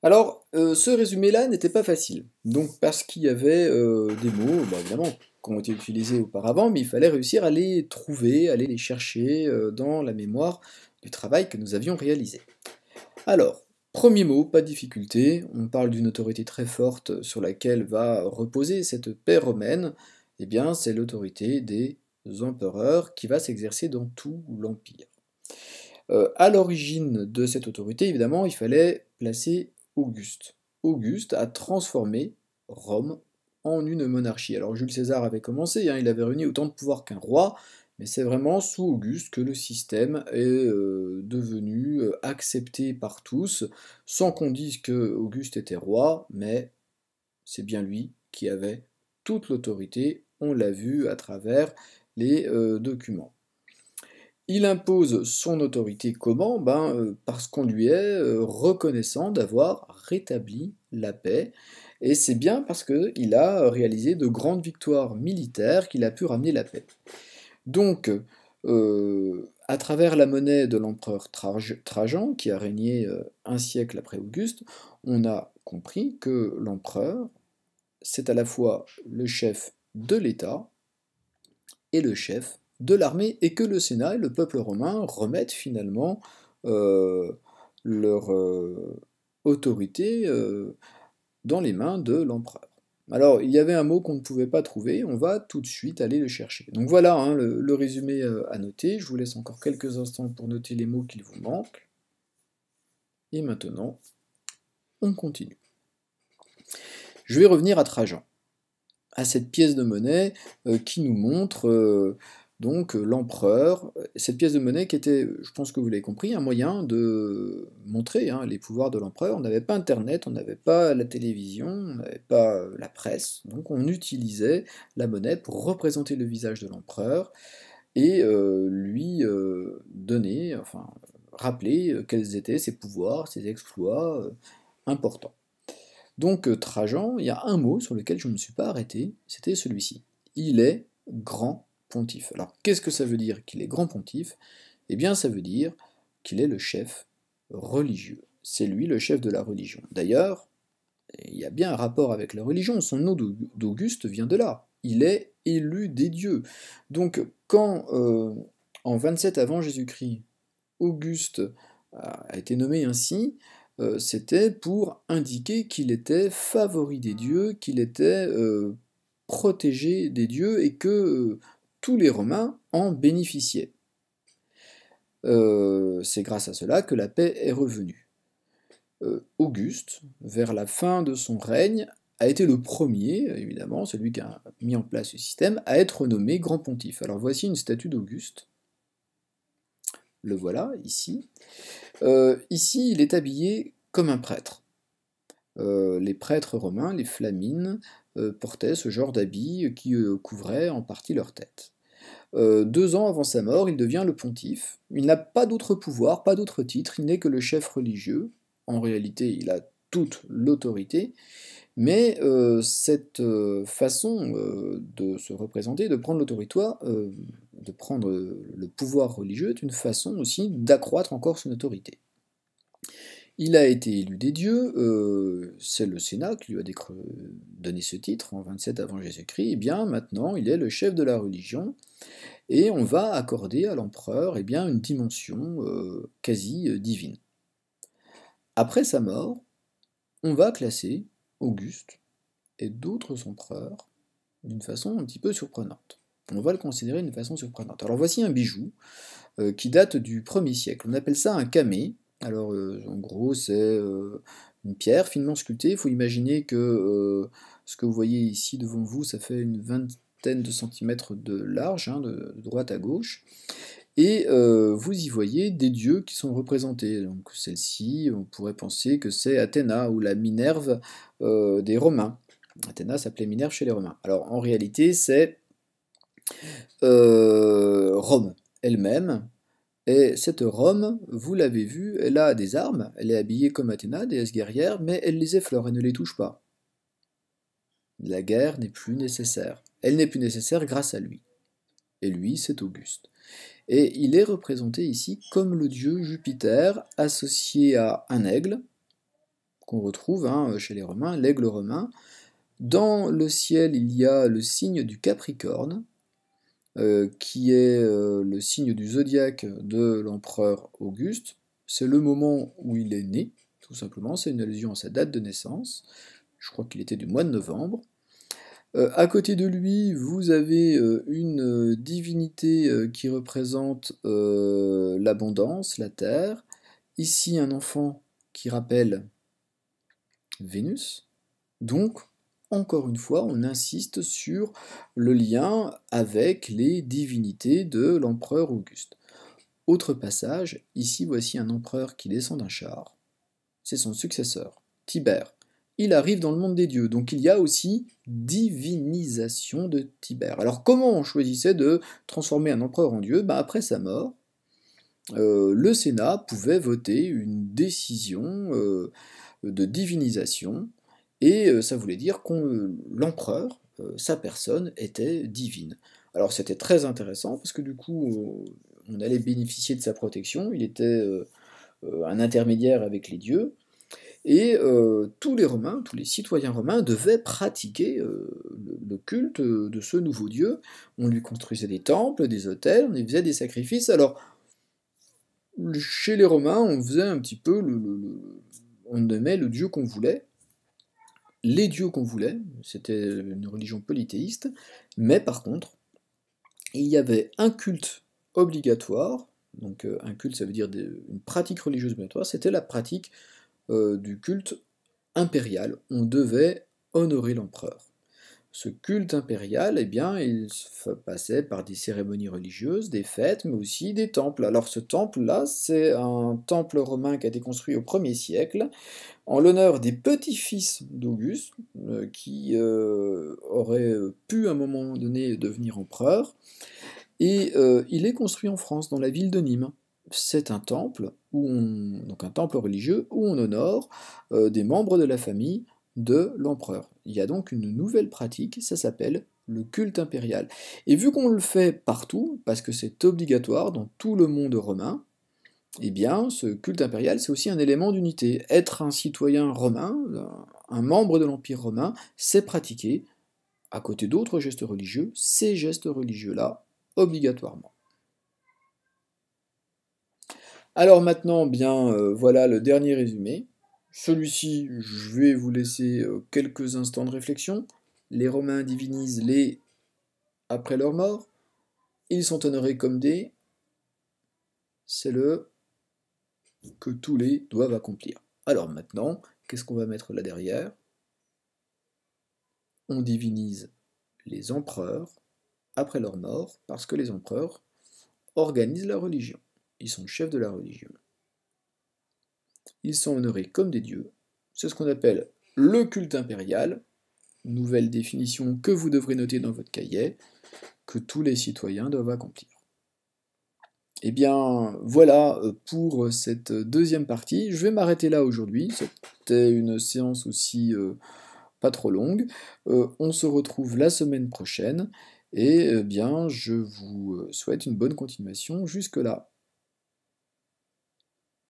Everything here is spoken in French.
Alors, ce résumé-là n'était pas facile. Donc, parce qu'il y avait des mots, bah, évidemment, qui ont été utilisés auparavant, mais il fallait réussir à les trouver, à aller les chercher dans la mémoire du travail que nous avions réalisé. Alors, premier mot, pas de difficulté, on parle d'une autorité très forte sur laquelle va reposer cette paix romaine, eh bien, c'est l'autorité des empereurs qui va s'exercer dans tout l'Empire. À l'origine de cette autorité, évidemment, il fallait placer Auguste. Auguste a transformé Rome en une monarchie. Alors Jules César avait commencé, hein, il avait réuni autant de pouvoir qu'un roi, mais c'est vraiment sous Auguste que le système est devenu accepté par tous, sans qu'on dise que Auguste était roi, mais c'est bien lui qui avait toute l'autorité, on l'a vu à travers les documents. Il impose son autorité comment? Parce qu'on lui est reconnaissant d'avoir rétabli la paix, et c'est bien parce qu'il a réalisé de grandes victoires militaires qu'il a pu ramener la paix. Donc, à travers la monnaie de l'empereur Trajan, qui a régné un siècle après Auguste, on a compris que l'empereur, c'est à la fois le chef de l'État et le chef de l'armée, et que le Sénat et le peuple romain remettent finalement euh, leur autorité dans les mains de l'empereur. Alors, il y avait un mot qu'on ne pouvait pas trouver, on va tout de suite aller le chercher. Donc voilà hein, le résumé à noter, je vous laisse encore quelques instants pour noter les mots qu'il vous manque, et maintenant, on continue. Je vais revenir à Trajan, à cette pièce de monnaie qui nous montre donc l'empereur, cette pièce de monnaie qui était, je pense que vous l'avez compris, un moyen de montrer hein, les pouvoirs de l'empereur. On n'avait pas Internet, on n'avait pas la télévision, on n'avait pas la presse, donc on utilisait la monnaie pour représenter le visage de l'empereur et lui donner, enfin rappeler quels étaient ses pouvoirs, ses exploits importants. Donc Trajan, il y a un mot sur lequel je ne me suis pas arrêté, c'était celui-ci. Il est grand pontife. Alors qu'est-ce que ça veut dire qu'il est grand pontife? Eh bien ça veut dire qu'il est le chef religieux. C'est lui le chef de la religion. D'ailleurs, il y a bien un rapport avec la religion, son nom d'Auguste vient de là. Il est élu des dieux. Donc quand en 27 avant Jésus-Christ, Auguste a été nommé ainsi, c'était pour indiquer qu'il était favori des dieux, qu'il était protégé des dieux et que tous les Romains en bénéficiaient. C'est grâce à cela que la paix est revenue. Auguste, vers la fin de son règne, a été le premier, évidemment, celui qui a mis en place ce système, à être nommé grand pontife. Alors voici une statue d'Auguste. Le voilà, ici. Ici, il est habillé comme un prêtre. Les prêtres romains, les flamines, portaient ce genre d'habits qui couvraient en partie leur tête. 2 ans avant sa mort, il devient le pontife. Il n'a pas d'autre pouvoir, pas d'autre titre, il n'est que le chef religieux. En réalité, il a toute l'autorité, mais cette façon de se représenter, de prendre l'autorité, de prendre le pouvoir religieux, est une façon aussi d'accroître encore son autorité. Il a été élu des dieux, c'est le Sénat qui lui a donné ce titre en 27 avant Jésus-Christ, et bien maintenant il est le chef de la religion, et on va accorder à l'empereur bien, une dimension quasi divine. Après sa mort, on va classer Auguste et d'autres empereurs d'une façon un petit peu surprenante. On va le considérer d'une façon surprenante. Alors voici un bijou qui date du 1er siècle. On appelle ça un camée. Alors en gros c'est une pierre finement sculptée. Il faut imaginer que ce que vous voyez ici devant vous, ça fait une vingtaine de centimètres de large, hein, de droite à gauche. Et vous y voyez des dieux qui sont représentés. Donc celle-ci, on pourrait penser que c'est Athéna ou la Minerve des Romains. Athéna s'appelait Minerve chez les Romains. Alors en réalité, c'est Rome elle-même. Et cette Rome, vous l'avez vu, elle a des armes, elle est habillée comme Athéna, déesse guerrière, mais elle les effleure, elle ne les touche pas. La guerre n'est plus nécessaire. Elle n'est plus nécessaire grâce à lui. Et lui, c'est Auguste. Et il est représenté ici comme le dieu Jupiter, associé à un aigle, qu'on retrouve chez les Romains, l'aigle romain. Dans le ciel, il y a le signe du Capricorne, qui est le signe du zodiaque de l'empereur Auguste. C'est le moment où il est né, tout simplement, c'est une allusion à sa date de naissance. Je crois qu'il était du mois de novembre. À côté de lui, vous avez une divinité qui représente l'abondance, la terre. Ici, un enfant qui rappelle Vénus. Donc, encore une fois, on insiste sur le lien avec les divinités de l'empereur Auguste. Autre passage, ici voici un empereur qui descend d'un char. C'est son successeur, Tibère. Il arrive dans le monde des dieux, donc il y a aussi divinisation de Tibère. Alors comment on choisissait de transformer un empereur en dieu? Après sa mort, le Sénat pouvait voter une décision de divinisation, et ça voulait dire que l'empereur, sa personne, était divine. Alors c'était très intéressant, parce que du coup, on allait bénéficier de sa protection, il était un intermédiaire avec les dieux, et tous les Romains, tous les citoyens romains devaient pratiquer le culte de ce nouveau dieu. On lui construisait des temples, des autels, on y faisait des sacrifices. Alors, chez les Romains, on faisait un petit peu on nommait le dieu qu'on voulait, les dieux qu'on voulait, c'était une religion polythéiste, mais par contre, il y avait un culte obligatoire, donc un culte ça veut dire une pratique religieuse obligatoire, c'était la pratique du culte impérial, on devait honorer l'empereur. Ce culte impérial, eh bien, il se passait par des cérémonies religieuses, des fêtes, mais aussi des temples. Alors ce temple-là, c'est un temple romain qui a été construit au 1er siècle, en l'honneur des petits-fils d'Auguste, qui auraient pu à un moment donné devenir empereur, et il est construit en France, dans la ville de Nîmes. C'est un temple, donc un temple religieux, où on honore des membres de la famille de l'empereur. Il y a donc une nouvelle pratique, ça s'appelle le culte impérial. Et vu qu'on le fait partout, parce que c'est obligatoire dans tout le monde romain, eh bien, ce culte impérial, c'est aussi un élément d'unité. Être un citoyen romain, un membre de l'Empire romain, c'est pratiquer, à côté d'autres gestes religieux, ces gestes religieux-là, obligatoirement. Alors maintenant, bien, voilà le dernier résumé. Celui-ci, je vais vous laisser quelques instants de réflexion. Les Romains divinisent les après leur mort. Ils sont honorés comme des... C'est le que tous les doivent accomplir. Alors maintenant, qu'est-ce qu'on va mettre là derrière? On divinise les empereurs après leur mort, parce que les empereurs organisent la religion. Ils sont chefs de la religion. Ils sont honorés comme des dieux. C'est ce qu'on appelle le culte impérial, nouvelle définition que vous devrez noter dans votre cahier, que tous les citoyens doivent accomplir. Eh bien, voilà pour cette deuxième partie. Je vais m'arrêter là aujourd'hui. C'était une séance aussi pas trop longue. On se retrouve la semaine prochaine. Et bien, je vous souhaite une bonne continuation jusque-là.